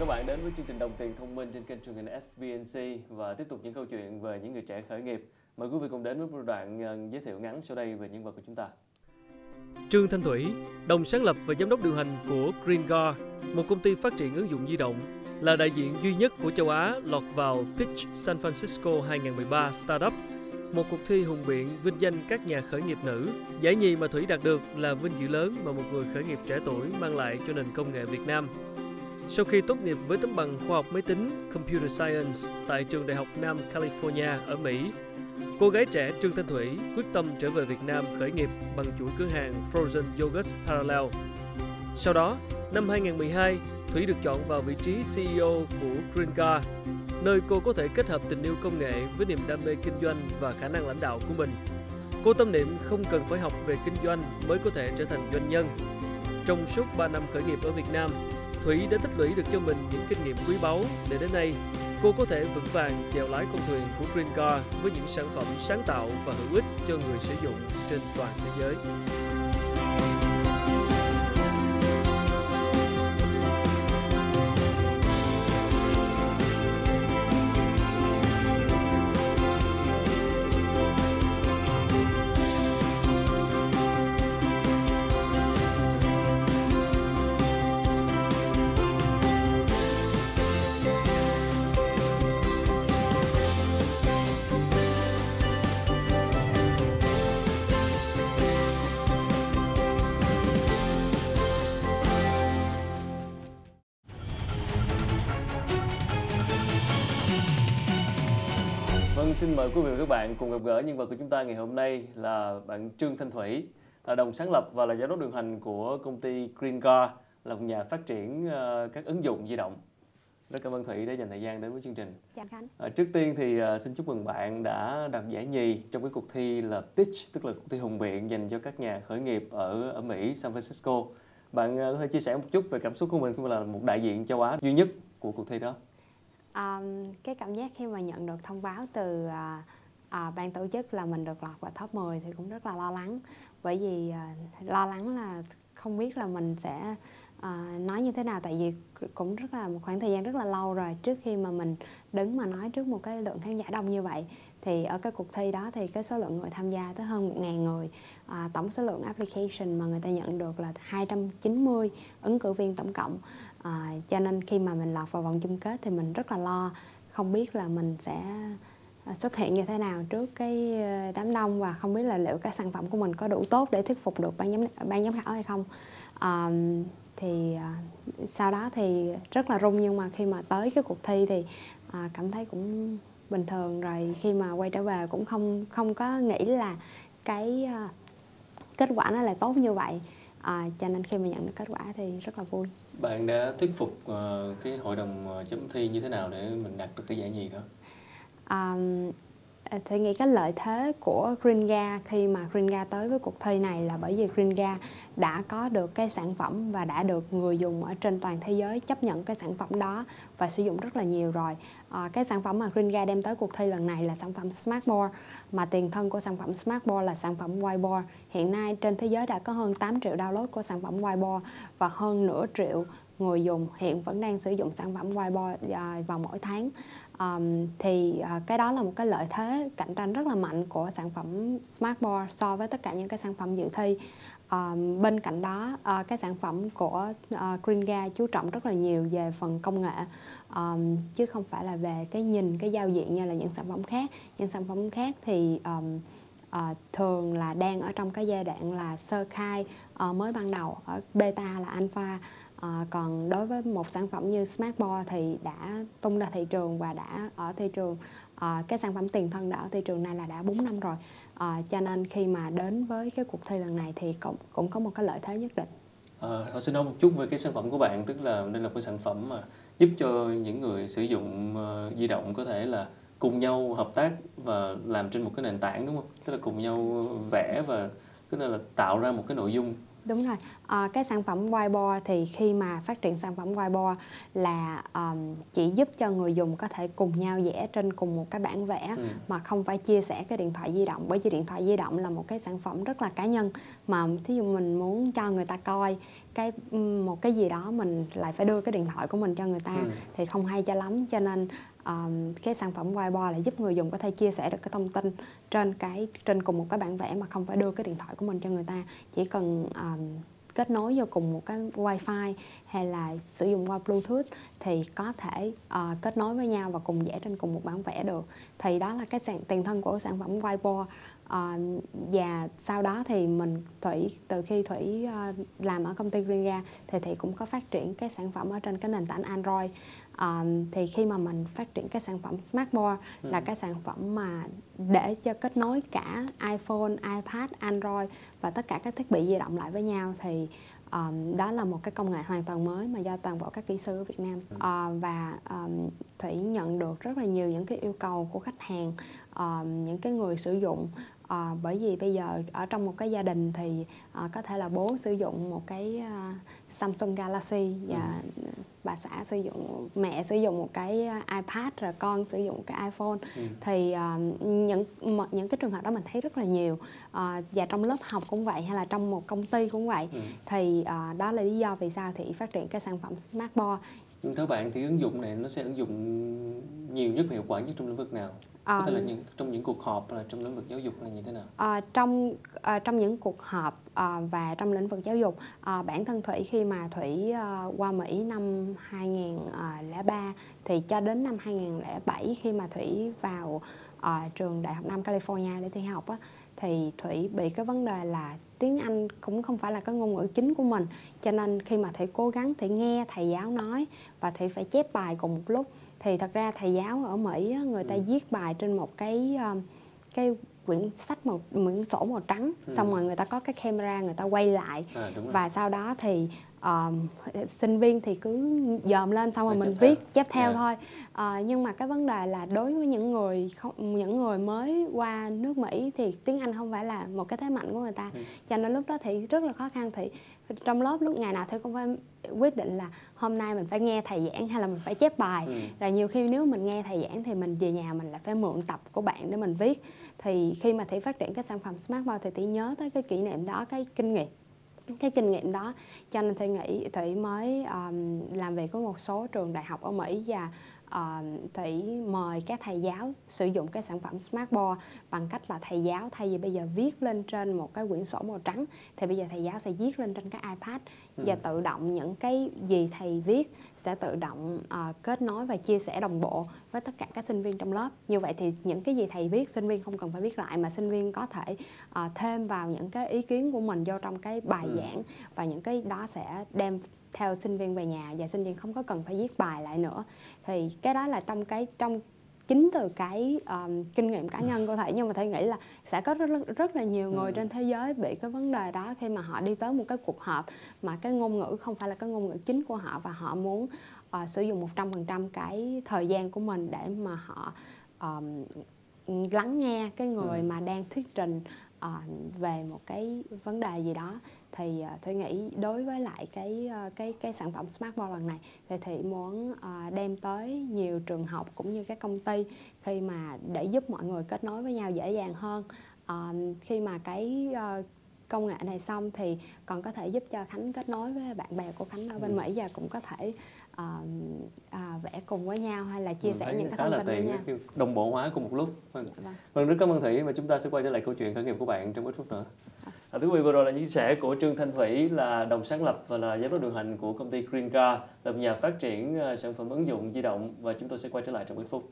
các bạn đến với chương trình Đồng tiền thông minh trên kênh truyền hình FBNC và tiếp tục những câu chuyện về những người trẻ khởi nghiệp. Mời quý vị cùng đến với một đoạn giới thiệu ngắn sau đây về nhân vật của chúng ta. Trương Thanh Thủy, đồng sáng lập và giám đốc điều hành của GreenGar, một công ty phát triển ứng dụng di động, là đại diện duy nhất của châu Á lọt vào Pitch San Francisco 2013 Startup, một cuộc thi hùng biện vinh danh các nhà khởi nghiệp nữ. Giải nhì mà Thủy đạt được là vinh dự lớn mà một người khởi nghiệp trẻ tuổi mang lại cho nền công nghệ Việt Nam. Sau khi tốt nghiệp với tấm bằng khoa học máy tính Computer Science tại trường Đại học Nam California ở Mỹ, cô gái trẻ Trương Thanh Thủy quyết tâm trở về Việt Nam khởi nghiệp bằng chuỗi cửa hàng Frozen Yogurt Parallel. Sau đó, năm 2012, Thủy được chọn vào vị trí CEO của GreenGar, nơi cô có thể kết hợp tình yêu công nghệ với niềm đam mê kinh doanh và khả năng lãnh đạo của mình. Cô tâm niệm không cần phải học về kinh doanh mới có thể trở thành doanh nhân. Trong suốt 3 năm khởi nghiệp ở Việt Nam, Thủy đã tích lũy được cho mình những kinh nghiệm quý báu để đến nay cô có thể vững vàng chèo lái con thuyền của GreenGar với những sản phẩm sáng tạo và hữu ích cho người sử dụng trên toàn thế giới. Vâng, xin mời quý vị và các bạn cùng gặp gỡ nhân vật của chúng ta ngày hôm nay là bạn Trương Thanh Thủy, là đồng sáng lập và là giám đốc điều hành của công ty GreenGar, là một nhà phát triển các ứng dụng di động. Rất cảm ơn Thủy đã dành thời gian đến với chương trình. Chào Khánh. Trước tiên thì xin chúc mừng bạn đã đạt giải nhì trong cái cuộc thi là Pitch, tức là cuộc thi hùng biện dành cho các nhà khởi nghiệp ở Mỹ, San Francisco. Bạn có thể chia sẻ một chút về cảm xúc của mình khi mà là một đại diện châu Á duy nhất của cuộc thi đó? Cái cảm giác khi mà nhận được thông báo từ ban tổ chức là mình được lọt vào top 10 thì cũng rất là lo lắng. Bởi vì lo lắng là không biết là mình sẽ nói như thế nào, tại vì cũng rất là một khoảng thời gian rất là lâu rồi trước khi mà mình đứng mà nói trước một cái lượng khán giả đông như vậy. Thì ở cái cuộc thi đó thì cái số lượng người tham gia tới hơn 1.000 người, tổng số lượng application mà người ta nhận được là 290 ứng cử viên tổng cộng. Cho nên khi mà mình lọt vào vòng chung kết thì mình rất là lo, không biết là mình sẽ xuất hiện như thế nào trước cái đám đông, và không biết là liệu cái sản phẩm của mình có đủ tốt để thuyết phục được ban giám khảo hay không. Sau đó thì rất là run, nhưng mà khi mà tới cái cuộc thi thì cảm thấy cũng bình thường. Rồi khi mà quay trở về cũng không có nghĩ là cái kết quả nó lại tốt như vậy. Cho nên khi mà nhận được kết quả thì rất là vui. Bạn đã thuyết phục cái hội đồng chấm thi như thế nào để mình đạt được cái giải nhì đó? Tôi nghĩ cái lợi thế của GreenGar khi mà GreenGar tới với cuộc thi này là bởi vì GreenGar đã có được cái sản phẩm và đã được người dùng ở trên toàn thế giới chấp nhận cái sản phẩm đó và sử dụng rất là nhiều rồi. Cái sản phẩm mà GreenGar đem tới cuộc thi lần này là sản phẩm Smartboard, mà tiền thân của sản phẩm Smartboard là sản phẩm Whiteboard. Hiện nay trên thế giới đã có hơn 8 triệu download của sản phẩm Whiteboard và hơn nửa triệu người dùng hiện vẫn đang sử dụng sản phẩm Whiteboard vào mỗi tháng. Cái đó là một cái lợi thế cạnh tranh rất là mạnh của sản phẩm Smartboard so với tất cả những cái sản phẩm dự thi. Bên cạnh đó, cái sản phẩm của GreenGar chú trọng rất là nhiều về phần công nghệ, chứ không phải là về cái nhìn, cái giao diện như là những sản phẩm khác. Những sản phẩm khác thì thường là đang ở trong cái giai đoạn là sơ khai, mới ban đầu, ở beta là alpha. Còn đối với một sản phẩm như Smartboard thì đã tung ra thị trường và đã ở thị trường, cái sản phẩm tiền thân đã ở thị trường này là đã 4 năm rồi. Cho nên khi mà đến với cái cuộc thi lần này thì cũng có một cái lợi thế nhất định. Xin nói một chút về cái sản phẩm của bạn, tức là đây là một cái sản phẩm mà giúp cho những người sử dụng di động có thể là cùng nhau hợp tác và làm trên một cái nền tảng, đúng không? Tức là cùng nhau vẽ và tức là tạo ra một cái nội dung. Đúng rồi. Cái sản phẩm whiteboard thì khi mà phát triển sản phẩm whiteboard là chỉ giúp cho người dùng có thể cùng nhau vẽ trên cùng một cái bản vẽ mà không phải chia sẻ cái điện thoại di động, bởi vì điện thoại di động là một cái sản phẩm rất là cá nhân, mà thí dụ mình muốn cho người ta coi một cái gì đó mình lại phải đưa cái điện thoại của mình cho người ta thì không hay cho lắm. Cho nên cái sản phẩm whiteboard là giúp người dùng có thể chia sẻ được cái thông tin trên cùng một cái bản vẽ mà không phải đưa cái điện thoại của mình cho người ta, chỉ cần kết nối vô cùng một cái wifi hay là sử dụng qua bluetooth thì có thể kết nối với nhau và cùng vẽ trên cùng một bản vẽ được. Thì đó là cái tiền thân của sản phẩm whiteboard. Và sau đó thì từ khi Thủy làm ở công ty Greenga thì Thủy cũng có phát triển cái sản phẩm ở trên cái nền tảng Android. Thì khi mà mình phát triển cái sản phẩm Smartboard là cái sản phẩm mà để cho kết nối cả iPhone, iPad, Android và tất cả các thiết bị di động lại với nhau, thì đó là một cái công nghệ hoàn toàn mới mà do toàn bộ các kỹ sư ở Việt Nam. Và Thủy nhận được rất là nhiều những cái yêu cầu của khách hàng, những cái người sử dụng. Bởi vì bây giờ ở trong một cái gia đình thì có thể là bố sử dụng một cái Samsung Galaxy và bà xã mẹ sử dụng một cái iPad, rồi con sử dụng một cái iPhone. Thì những cái trường hợp đó mình thấy rất là nhiều, và trong lớp học cũng vậy, hay là trong một công ty cũng vậy. Thì đó là lý do vì sao thì phát triển cái sản phẩm Smartboard. Theo bạn thì ứng dụng này nó sẽ ứng dụng nhiều nhất và hiệu quả nhất trong lĩnh vực nào? Có thể là trong những cuộc họp, là trong lĩnh vực giáo dục là như thế nào? Trong những cuộc họp và trong lĩnh vực giáo dục, bản thân Thủy khi mà Thủy qua Mỹ năm 2003 thì cho đến năm 2007 khi mà Thủy vào trường Đại học Nam California để thi học á, thì Thủy bị cái vấn đề là tiếng Anh cũng không phải là cái ngôn ngữ chính của mình. Cho nên khi mà Thủy cố gắng Thủy nghe thầy giáo nói và Thủy phải chép bài cùng một lúc, thì thật ra thầy giáo ở Mỹ người ta viết bài trên một cái quyển sổ màu trắng, xong rồi người ta có cái camera người ta quay lại, và sau đó thì sinh viên thì cứ dòm lên xong rồi mình viết chép theo thôi. Nhưng mà cái vấn đề là đối với những người mới qua nước Mỹ thì tiếng Anh không phải là một cái thế mạnh của người ta. Cho nên lúc đó thì rất là khó khăn. Thì trong lớp lúc ngày nào thì cũng phải quyết định là hôm nay mình phải nghe thầy giảng hay là mình phải chép bài. Rồi nhiều khi nếu mình nghe thầy giảng thì mình về nhà mình lại phải mượn tập của bạn để mình viết. Thì khi mà Thủy phát triển cái sản phẩm Smartboard thì Thủy nhớ tới cái kỷ niệm đó, cái kinh nghiệm đó, cho nên Thủy mới làm việc với một số trường đại học ở Mỹ, và Thủy mời các thầy giáo sử dụng cái sản phẩm Smartboard bằng cách là thầy giáo thay vì bây giờ viết lên trên một cái quyển sổ màu trắng thì bây giờ thầy giáo sẽ viết lên trên cái iPad, và tự động những cái gì thầy viết sẽ tự động kết nối và chia sẻ đồng bộ với tất cả các sinh viên trong lớp. Như vậy thì những cái gì thầy viết sinh viên không cần phải viết lại, mà sinh viên có thể thêm vào những cái ý kiến của mình vô trong cái bài giảng, và những cái đó sẽ đem theo sinh viên về nhà, và sinh viên không có cần phải viết bài lại nữa. Thì cái đó là trong chính từ cái kinh nghiệm cá nhân của thầy. Nhưng mà thầy nghĩ là sẽ có rất là nhiều người trên thế giới bị cái vấn đề đó khi mà họ đi tới một cái cuộc họp mà cái ngôn ngữ không phải là cái ngôn ngữ chính của họ, và họ muốn sử dụng 100% cái thời gian của mình để mà họ lắng nghe cái người mà đang thuyết trình về một cái vấn đề gì đó. Thì tôi nghĩ đối với lại cái sản phẩm Smartboard lần này thì Thủy muốn đem tới nhiều trường học cũng như các công ty khi mà để giúp mọi người kết nối với nhau dễ dàng hơn. Khi mà cái công nghệ này xong thì còn có thể giúp cho Khánh kết nối với bạn bè của Khánh ở bên Mỹ, và cũng có thể vẽ cùng với nhau hay là chia sẻ những cái thông tin với nhau, đồng bộ hóa cùng một lúc. Vâng, rất cảm ơn Thủy, và chúng ta sẽ quay trở lại câu chuyện khởi nghiệp của bạn trong ít phút nữa. Thưa quý vị, vừa rồi là những chia sẻ của Trương Thanh Thủy, là đồng sáng lập và là giám đốc điều hành của công ty Greenga, là một nhà phát triển sản phẩm ứng dụng di động, và chúng tôi sẽ quay trở lại trong ít phút.